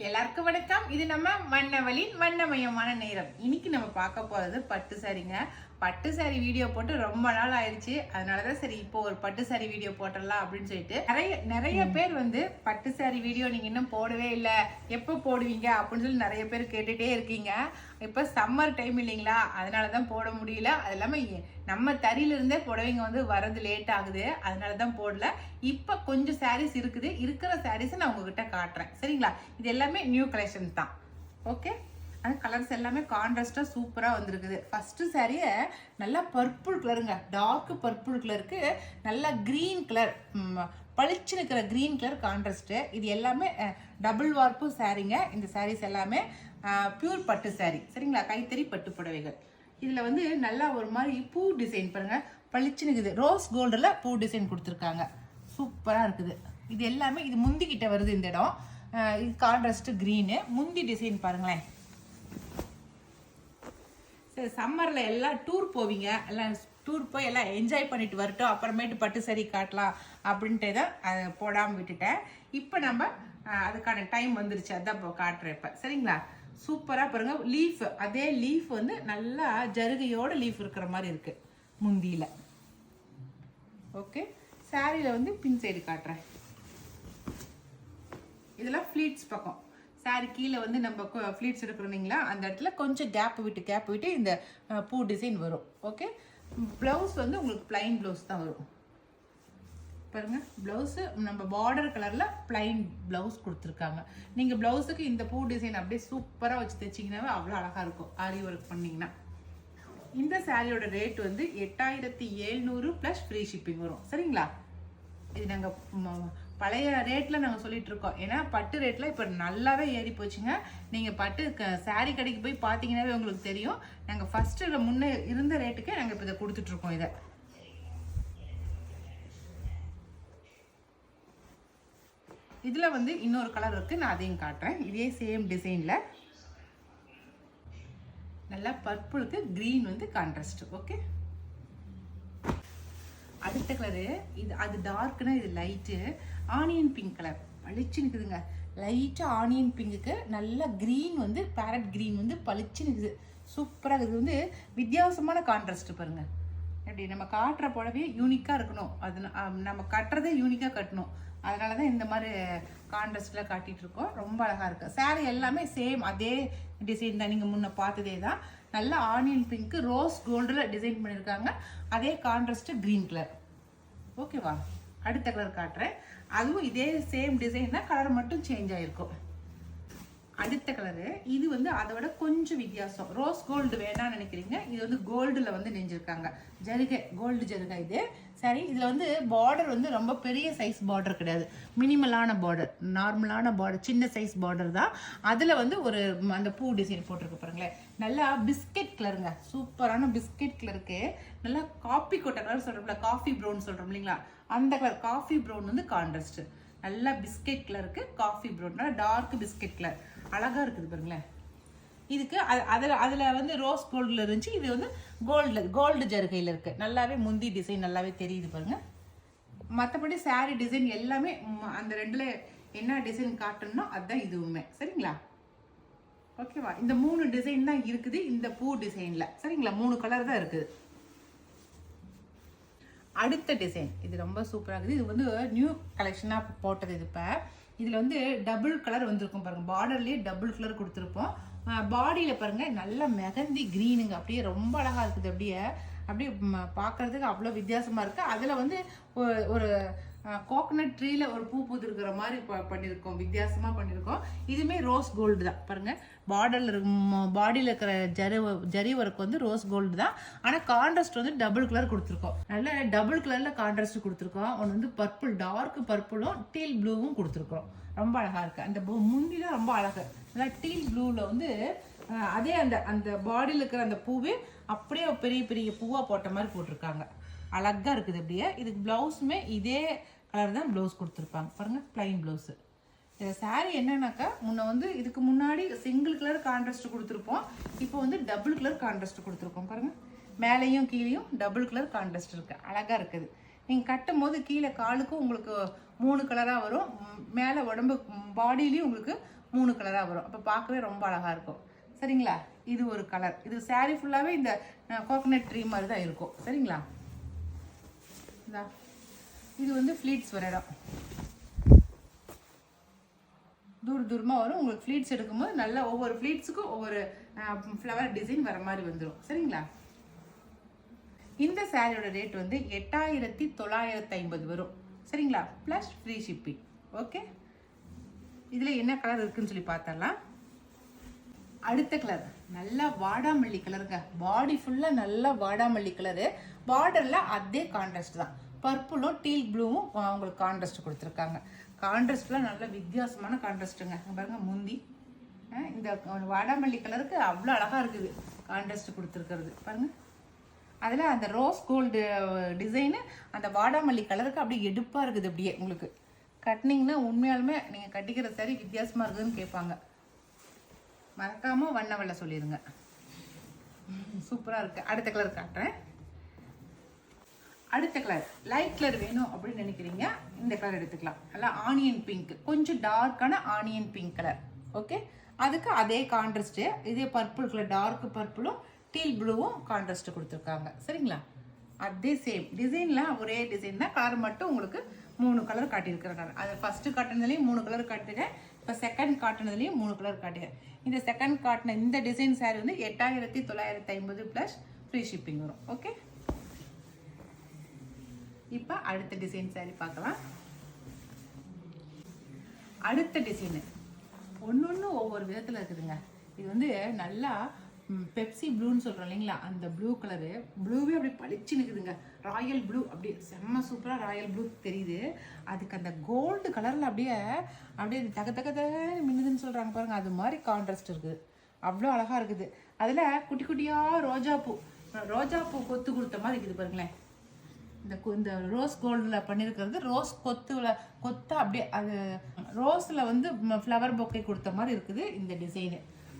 எல்லாருக்கும் வணக்கம். இது நம்ம வண்ணவழின் வண்ணமயமான நேரம். இன்னைக்கு நம்ம பார்க்க போறது பட்டு சாரிங்க. பட்டு சாரி வீடியோ போட்டு ரொம்ப நாள் ஆயிடுச்சு. அதனாலதான் சரி இப்போ ஒரு பட்டு சாரி வீடியோ போட்டுடலாம் அப்படின்னு சொல்லிட்டு நிறைய பேர் வந்து பட்டு சாரி வீடியோ நீங்க இன்னும் போடவே இல்லை, எப்போ போடுவீங்க அப்படின்னு சொல்லி நிறைய பேர் கேட்டுட்டே இருக்கீங்க. இப்போ சம்மர் டைம் இல்லைங்களா, அதனாலதான் போட முடியல. அது இல்லாம நம்ம தறியில இருந்தே புடவைங்க வந்து வரது லேட் ஆகுது, அதனாலதான் போடல. இப்ப கொஞ்சம் சாரீஸ் இருக்குது, இருக்கிற சாரீஸ் நான் உங்ககிட்ட காட்டுறேன். சரிங்களா? இது எல்லாமே நியூ கலெக்ஷன் தான். ஓகே, அந்த கலர்ஸ் எல்லாமே கான்ட்ராஸ்டா சூப்பரா வந்திருக்குது. ஃபர்ஸ்ட் சாரிய நல்லா பர்பிள் கலருங்க, டார்க் பர்பிள் கலருக்கு நல்லா கிரீன் கலர், பளிச்சு இருக்கிற கிரீன் கலர் கான்ட்ராஸ்ட். இது எல்லாமே டபுள் வார்ப்பு சாரீங்க. இந்த சாரீஸ் எல்லாமே பியூர் பட்டு சாரி. சரிங்களா? கைத்தறி பட்டு புடவைகள். இதுல வந்து நல்லா ஒரு மாதிரி பூ டிசைன் பாருங்க, பளிச்சுன்னு இருக்குது. ரோஸ் கோல்டுல பூ டிசைன் கொடுத்துருக்காங்க, சூப்பரா இருக்குது. இது எல்லாமே இது முந்திக்கிட்ட வருது இந்த இடம். இது கான்ட்ராஸ்ட் கிரீனு. முந்தி டிசைன் பாருங்களேன். சரி, சம்மர்ல எல்லாம் டூர் போவீங்க, எல்லாம் டூர் போய் எல்லாம் என்ஜாய் பண்ணிட்டு வரட்டும், அப்புறமேட்டு பட்டு சரி காட்டலாம் அப்படின்ட்டு தான் அதை போடாமல் விட்டுட்டேன். இப்போ நம்ம அதுக்கான டைம் வந்துருச்சு, அதான் இப்போ காட்டுறேன். இப்போ சரிங்களா? சூப்பராக பாருங்க. லீஃப், அதே லீஃப் வந்து நல்லா ஜருகையோட லீஃப் இருக்கிற மாதிரி இருக்கு முந்தியில. ஓகே, சாரியில வந்து பின் சைடு காட்டுறேன். இதெல்லாம் ஃப்ளீட்ஸ் பக்கம். சாரி கீழே வந்து நம்ம ஃப்ளீட்ஸ் எடுக்கிறோங்களா, அந்த இடத்துல கொஞ்சம் கேப் விட்டு இந்த பூ டிசைன் வரும். ஓகே, ப்ளவுஸ் வந்து உங்களுக்கு பிளைன் ப்ளவுஸ் தான் வரும். பாருங்க, ப்ளவுஸ் நம்ம பார்டர் கலர்ல பிளைன் ப்ளவுஸ் கொடுத்துருக்காங்க. நீங்க ப்ளவுஸுக்கு இந்த பூ டிசைன் அப்படியே சூப்பரா வச்சு தைச்சிங்கன்னாவே அவ்வளோ அழகா இருக்கும் ஆரி ஒர்க் பண்ணீங்கன்னா. இந்த சாரியோட ரேட் வந்து 8700 + ஃப்ரீ ஷிப்பிங் வரும். சரிங்களா? இது நாங்கள் பழைய ரேட்ல நாங்கள் சொல்லிட்டு இருக்கோம். ஏன்னா பட்டு ரேட்ல இப்போ நல்லாவே ஏறி போச்சுங்க. நீங்கள் பட்டு சாரி கடைக்கு போய் பார்த்தீங்கன்னாவே உங்களுக்கு தெரியும். நாங்கள் ஃபர்ஸ்ட் முன்னே இருந்த ரேட்டுக்கு நாங்கள் இப்போ இதை கொடுத்துட்டு இருக்கோம். இதை இதில் வந்து இன்னொரு கலர் இருக்கு, நான் அதையும் காட்டுறேன். இதே சேம் டிசைன்ல நல்லா பர்பிளுக்கு கிரீன் வந்து கான்ட்ராஸ்ட். ஓகே, அடுத்த கலரு இது, அது டார்க்னா இது லைட்டு ஆனியன் பிங்க் கலர் பளிச்சு நிற்குதுங்க. லைட்டு ஆனியன் பிங்குக்கு நல்ல கிரீன் வந்து பேரட் கிரீன் வந்து பளிச்சு நிற்குது, சூப்பராக. இது வந்து வித்தியாசமான கான்ட்ராஸ்ட் பாருங்க. அப்படி நம்ம காட்டுற புடவையே யூனிக்காக இருக்கணும், அது நம்ம கட்டுறதே யூனிக்காக கட்டணும். அதனால தான் இந்த மாதிரி கான்ட்ராஸ்டில் காட்டிகிட்டு இருக்கோம். ரொம்ப அழகாக இருக்குது. சாரி எல்லாமே சேம் அதே டிசைன் தான், நீங்கள் முன்ன பார்த்ததே தான். நல்ல ஆனியன் பிங்க்கு ரோஸ் கோல்டில் டிசைன் பண்ணியிருக்காங்க, அதே கான்ட்ராஸ்ட் க்ரீன் கலர். ஓகேவா? அடுத்த கலர் காட்டுறேன். அதுவும் இதே சேம் டிசைன் தான், கலர் மட்டும் சேஞ்ச் ஆகிருக்கும். அடுத்த கலரு இது வந்து அதை விட கொஞ்சம் வித்தியாசம். ரோஸ் கோல்டு வேணாம்னு நினைக்கிறீங்க, இது வந்து கோல்டில் வந்து நெஞ்சிருக்காங்க, ஜருகை கோல்டு ஜருகை இது. சரி, இதில் வந்து பார்டர் வந்து ரொம்ப பெரிய சைஸ் பார்டர் கிடையாது, மினிமலான பார்டர், நார்மலான பார்டர், சின்ன சைஸ் பார்டர் தான். அதில் வந்து ஒரு அந்த பூ டிசைன் போட்டிருக்கு பாருங்களேன். நல்லா பிஸ்கெட் கலருங்க, சூப்பரான பிஸ்கெட் கலருக்கு. நல்லா காஃபி கொட்டை கலர் சொல்கிறோம்ல, காஃபி ப்ரௌன் சொல்கிறோம் இல்லைங்களா, அந்த கலர் காஃபி ப்ரௌன் வந்து கான்ட்ராஸ்ட். நல்லா பிஸ்கெட் கலருக்கு காஃபி ப்ரௌன், நல்லா டார்க் பிஸ்கெட் கலர், அழகா இருக்குது பாருங்களேன். இதுக்கு அதில் வந்து ரோஸ் கோல்டில் இருந்துச்சு, இது வந்து கோல்டு ஜருகையில் இருக்கு. நல்லாவே முந்தி டிசைன் நல்லாவே தெரியுது பாருங்க. மற்றபடி சாரி டிசைன் எல்லாமே அந்த ரெண்டுல என்ன டிசைன் காட்டணும்னா அதுதான் இதுவுமே. சரிங்களா? ஓகேவா? இந்த 3 டிசைன் தான் இருக்குது இந்த பூ டிசைன்ல. சரிங்களா? 3 கலர் தான் இருக்குது. அடுத்த டிசைன் இது ரொம்ப சூப்பராக இருக்குது. இது வந்து நியூ கலெக்ஷனாக போட்டது. இது இப்போ இதில் வந்து டபுள் கலர் வந்திருக்கும் பாருங்க, பார்டர்லேயே டபுள் கலர் கொடுத்துருப்போம். பாடியில் பாருங்க நல்ல மெகந்தி க்ரீனுங்க, அப்படியே ரொம்ப அழகாக இருக்குது. அப்படியே பார்க்கறதுக்கு அவ்வளோ வித்தியாசமாக இருக்குது. அதில் வந்து ஒரு கோகனட் ட்ரீல ஒரு பூ பூத்துருக்கிற மாதிரி பண்ணியிருக்கோம், வித்தியாசமாக பண்ணியிருக்கோம். இதுவுமே ரோஸ் கோல்டு தான் பாருங்க. பாடியில் இருக்கிற ஜரி ஒர்க் வந்து ரோஸ் கோல்டு தான், ஆனால் கான்ட்ராஸ்ட் வந்து டபுள் கலர் கொடுத்துருக்கோம். நல்ல டபுள் கலரில் கான்ட்ராஸ்ட் கொடுத்துருக்கோம். ஒன்று வந்து பர்பிள், டார்க் பர்பிளும் டீல் ப்ளூவும் கொடுத்துருக்கோம். ரொம்ப அழகாக இருக்குது. அந்த முந்திலாம் ரொம்ப அழகு. நல்லா டீல் ப்ளூவில் வந்து அதே அந்த பாடியில் இருக்கிற அந்த பூவே அப்படியே பெரிய பெரிய பூவாக போட்ட மாதிரி போட்டிருக்காங்க, அழகாக இருக்குது. அப்படியே இதுக்கு ப்ளவுஸுமே இதே கலர் தான் ப்ளவுஸ் கொடுத்துருப்பாங்க பாருங்கள், பிளைன் ப்ளவுஸு. இந்த சாரீ என்னன்னாக்கா, முன்ன வந்து இதுக்கு முன்னாடி சிங்கிள் கலர் கான்ட்ராஸ்ட் கொடுத்துருப்போம், இப்போ வந்து டபுள் கலர் கான்ட்ராஸ்ட் கொடுத்துருக்கோம் பாருங்கள். மேலேயும் கீழேயும் டபுள் கலர் கான்ட்ராஸ்ட் இருக்குது, அழகாக இருக்குது. நீங்கள் கட்டும் போது கீழே காலுக்கும் உங்களுக்கு 3 கலராக வரும், மேலே உடம்பு பாடியிலையும் உங்களுக்கு 3 கலராக வரும். அப்போ பார்க்கவே ரொம்ப அழகாக இருக்கும். சரிங்களா? இது ஒரு கலர். இது சாரீ ஃபுல்லாகவே இந்த கோகனட் ட்ரீ மாதிரி தான் இருக்கும். சரிங்களா? இது வந்து ஃப்ளீட்ஸ் வர இடம், தூரமாக வரும். உங்களுக்கு ஃப்ளீட்ஸ் எடுக்கும்போது நல்லா ஒவ்வொரு ஃப்ளீட்ஸுக்கும் ஒவ்வொரு ஃப்ளவர் டிசைன் வர மாதிரி வந்துடும். சரிங்களா? இந்த சாரியோட ரேட் வந்து 8950 வரும். சரிங்களா? Plus free shipping. ஓகே, இதில் என்ன கலர் இருக்குன்னு சொல்லி பார்த்தரலாம். அடுத்த கலர் நல்லா வாடாமல்லி கலருங்க. பாடி ஃபுல்லாக நல்லா வாடாமல்லி கலரு. பார்டரில் அதே கான்ட்ராஸ்ட் தான், பர்பிளும் டீல் ப்ளூவும் உங்களுக்கு கான்ட்ராஸ்ட் கொடுத்துருக்காங்க. கான்ட்ராஸ்ட்லாம் நல்ல வித்தியாசமான கான்ட்ராஸ்ட்டுங்க. பாருங்கள் முந்தி இந்த வாடாமல்லி கலருக்கு அவ்வளோ அழகாக இருக்குது கான்ட்ராஸ்ட் கொடுத்துருக்கிறது. பாருங்கள், அதில் அந்த ரோஸ் கோல்டு டிசைனு அந்த வாடாமல்லி கலருக்கு அப்படியே எடுப்பாக இருக்குது. அப்படியே உங்களுக்கு கட்டினீங்கன்னா உண்மையாலுமே நீங்கள் கட்டிக்கிற சாரி வித்தியாசமாக இருக்குதுன்னு கேட்பாங்க. மறக்காமல் வண்ண வெள்ளை சொல்லிடுங்க. சூப்பராக இருக்குது. அடுத்த கலர் காட்டுறேன். அடுத்த கலர் லைட் கலர் வேணும் அப்படின்னு நினைக்கிறீங்க, இந்த கலர் எடுத்துக்கலாம். நல்லா ஆனியன் பிங்க், கொஞ்சம் டார்க்கான ஆனியன் பிங்க் கலர். ஓகே, அதுக்கு அதே கான்ட்ராஸ்ட்டு, இதே பர்பிள் கலர், டார்க் பர்பிளும் டீல் ப்ளூவும் கான்ட்ராஸ்ட் கொடுத்துருக்காங்க. சரிங்களா? அதே சேம் டிசைனில் ஒரே டிசைன் தான், கலர் மட்டும் உங்களுக்கு 3 கலர் காட்டியிருக்கிறேன். அது ஃபஸ்ட்டு காட்டினதுலேயும் 3 கலர் காட்டுறேன், இப்போ செகண்ட் காட்டினதுலேயும் 3 கலர் காட்டுறேன். இந்த செகண்ட் காட்டின இந்த டிசைன் சாரி வந்து 8950 ப்ளஸ் ஃப்ரீ ஷிப்பிங் வரும். ஓகே, இப்போ அடுத்த டிசைன் சாரி பார்க்கலாம். அடுத்த டிசைனு ஒன்று ஒவ்வொரு விதத்தில் இருக்குதுங்க. இது வந்து நல்லா பெப்சி ப்ளூன்னு சொல்கிறோம் இல்லைங்களா, அந்த ப்ளூ கலரு. ப்ளூவே அப்படி பளிச்சு நிற்குதுங்க, ராயல் ப்ளூ. அப்படியே செம்ம சூப்பராக ராயல் ப்ளூ தெரியுது. அதுக்கு அந்த கோல்டு கலரில் அப்படியே அப்படியே தக தக தக மின்னுதுன்னு சொல்கிறாங்க பாருங்கள், அது மாதிரி கான்ட்ராஸ்ட் இருக்குது. அவ்வளோ அழகாக இருக்குது. அதில் குட்டி குட்டியாக ரோஜாப்பூ கொத்து கொடுத்த மாதிரி இருக்குது பாருங்களேன். இந்த ரோஸ் கோல்டில் பண்ணியிருக்கிறது ரோஸ் கொத்தா அப்படியே அது ரோஸில் வந்து ஃப்ளவர் பொக்கை கொடுத்த மாதிரி இருக்குது இந்த டிசைனு.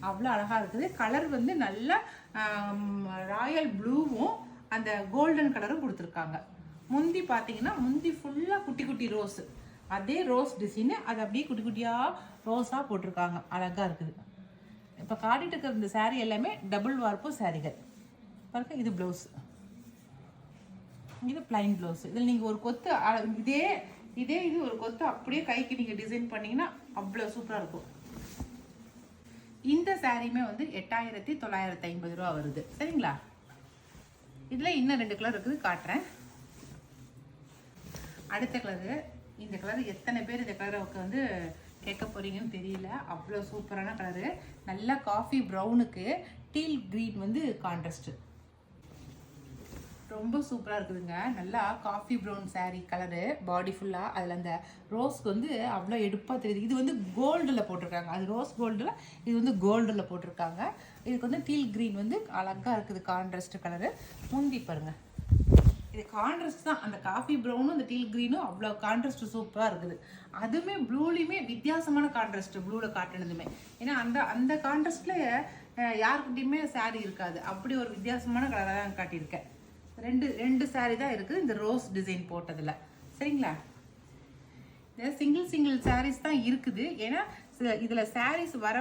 அவ்வளோ அழகாக இருக்குது. கலர் வந்து நல்லா ராயல் ப்ளூவும் அந்த கோல்டன் கலரும் கொடுத்துருக்காங்க. முந்தி பார்த்தீங்கன்னா முந்தி ஃபுல்லாக குட்டி குட்டி ரோஸு, அதே ரோஸ் டிசைனு, அது அப்படியே குட்டி குட்டியாக ரோஸாக போட்டிருக்காங்க. அழகாக இருக்குது. இப்போ காட்டிகிட்டு இருக்கிற இந்த சாரீ எல்லாமே டபுள் வார்ப்பு சாரீகள். பாருங்க, இது ப்ளவுஸ், இது பிளைன் ப்ளவுஸ். இதில் நீங்கள் ஒரு கொத்து இதே இது ஒரு கொத்து அப்படியே கைக்கு நீங்கள் டிசைன் பண்ணிங்கன்னா அவ்வளோ சூப்பராக இருக்கும். இந்த சாரியுமே வந்து 8950 ரூபா வருது. சரிங்களா? இதில் இன்னும் 2 கலர் இருக்குது, காட்டுறேன். அடுத்த கலரு, இந்த கலர் எத்தனை பேர் இந்த கலரை வந்து கேட்க போகிறீங்கன்னு தெரியல. அவ்வளோ சூப்பரான கலரு. நல்லா காஃபி ப்ரௌனுக்கு டீல் க்ரீன் வந்து கான்ட்ராஸ்ட்டு, ரொம்ப சூப்பராக இருக்குதுங்க. நல்லா காஃபி ப்ரௌன் சாரீ கலரு, பாடி ஃபுல்லாக. அதில் அந்த ரோஸ்க்கு வந்து அவ்வளோ எடுப்பாக தெரியுது. இது வந்து கோல்டில் போட்டிருக்காங்க, அது ரோஸ் கோல்டில், இது வந்து கோல்டில் போட்டிருக்காங்க. இதுக்கு வந்து டீல் க்ரீன் வந்து அழகாக இருக்குது கான்ட்ராஸ்ட் கலரு. முந்தி பாருங்கள், இது கான்ட்ராஸ்ட் தான். அந்த காஃபி ப்ரௌனும் அந்த டீல் க்ரீனும் அவ்வளோ கான்ட்ராஸ்ட் சூப்பராக இருக்குது. அதுவுமே ப்ளூலேயுமே வித்தியாசமான கான்ட்ராஸ்ட், ப்ளூவில் காட்டினதுமே. ஏன்னா அந்த கான்ட்ராஸ்டில் யாருக்கிட்டையுமே சாரீ இருக்காது. அப்படி ஒரு வித்தியாசமான கலராக தான் காட்டியிருக்கேன். ரெண்டு சாரீ தான் இருக்குது இந்த ரோஸ் டிசைன் போட்டதில். சரிங்களா? சிங்கிள் சாரீஸ் தான் இருக்குது. ஏன்னா இதில் சாரீஸ் வர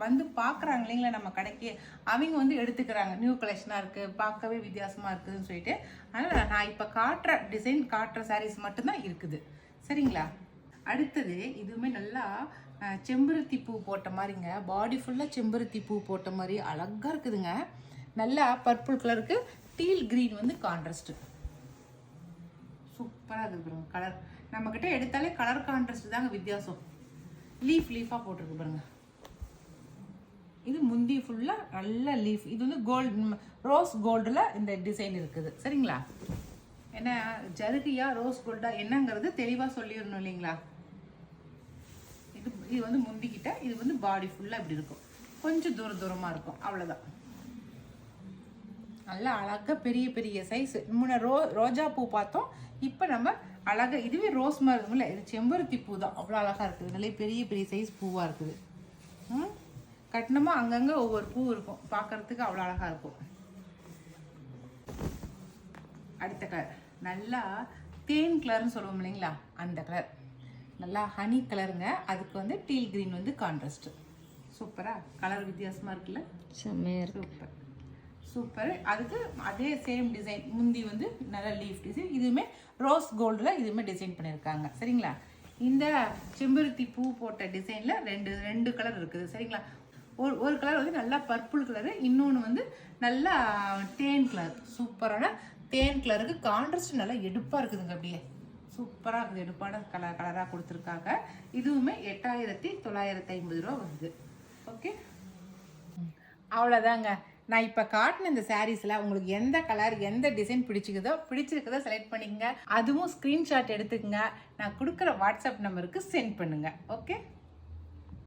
வந்து பார்க்குறாங்க இல்லைங்களா நம்ம கடைக்கு, அவங்க வந்து எடுத்துக்கிறாங்க. நியூ கலெக்ஷனாக இருக்குது, பார்க்கவே வித்தியாசமாக இருக்குதுன்னு சொல்லிட்டு. அதனால் நான் இப்போ காட்டுற சாரீஸ் மட்டும்தான் இருக்குது. சரிங்களா? அடுத்தது இதுவுமே நல்லா செம்பருத்தி பூ போட்ட மாதிரிங்க, பாடி ஃபுல்லாக செம்பருத்தி பூ போட்ட மாதிரி அழகாக இருக்குதுங்க. நல்லா பர்பிள் கலருக்கு டீல் க்ரீன் வந்து கான்ட்ராஸ்ட்டு சூப்பராக இருக்குது பாருங்க. கலர் நம்மக்கிட்ட எடுத்தாலே கலர் கான்ட்ராஸ்ட் தாங்க வித்தியாசம். லீஃபாக போட்டிருக்கு பாருங்க. இது முந்தி ஃபுல்லாக நல்ல லீஃப். இது வந்து ரோஸ் கோல்டில் இந்த டிசைன் இருக்குது. சரிங்களா? ஏன்னா ஜருகியா ரோஸ் கோல்டா என்னங்கிறது தெளிவாக சொல்லிடணும் இல்லைங்களா? இது வந்து முந்திக்கிட்ட, இது வந்து பாடி ஃபுல்லாக இப்படி இருக்கும், கொஞ்சம் தூரமாக இருக்கும், அவ்வளோதான். நல்லா அழகாக பெரிய சைஸ். முன்ன ரோஜா பூ பார்த்தோம், இப்போ நம்ம அழகாக இதுவே ரோஸ் மாதிரி இருக்கும்ல, இது செம்பருத்தி பூ தான். அவ்வளோ அழகாக இருக்குது. நல்ல பெரிய சைஸ் பூவாக இருக்குது. கட்டினமா அங்கங்கே ஒவ்வொரு பூ இருக்கும், பார்க்கறதுக்கு அவ்வளோ அழகாக இருக்கும். அடுத்த கலர் நல்லா தேன் கலர்னு சொல்லுவோம் இல்லைங்களா, அந்த கலர் நல்லா ஹனி கலருங்க. அதுக்கு வந்து டீல் கிரீன் வந்து கான்ட்ராஸ்ட். சூப்பரா கலர் வித்தியாசமா இருக்குல்ல, செம்மையாக இருக்கு. Super super. அதுக்கு அதே சேம் டிசைன், முந்தி வந்து நல்ல லீஃப் டிசைன், இதுவுமே ரோஸ் கோல்டில் இதுவுமே டிசைன் பண்ணியிருக்காங்க. சரிங்களா, இந்த செம்பருத்தி பூ போட்ட டிசைனில் ரெண்டு கலர் இருக்குது. சரிங்களா, ஒரு கலர் வந்து நல்லா பர்பிள் கலரு, இன்னொன்று வந்து நல்லா தேன் கலர். சூப்பரான தேன் கலருக்கு கான்ட்ராஸ்ட் நல்லா எடுப்பாக இருக்குதுங்க. அப்படியே சூப்பராக இருக்குது, எடுப்பான கலராக கொடுத்துருக்காங்க. இதுவுமே 8950 ரூபா வருது. ஓகே, அவ்வளோதாங்க. நான் இப்போ காட்டின இந்த சாரீஸில் உங்களுக்கு எந்த கலர் எந்த டிசைன் பிடிச்சிருக்கதோ செலக்ட் பண்ணிக்கங்க. அதுவும் ஸ்க்ரீன்ஷாட் எடுத்துக்கங்க. நான் கொடுக்குற வாட்ஸ்அப் நம்பருக்கு சென்ட் பண்ணுங்கள். ஓகே.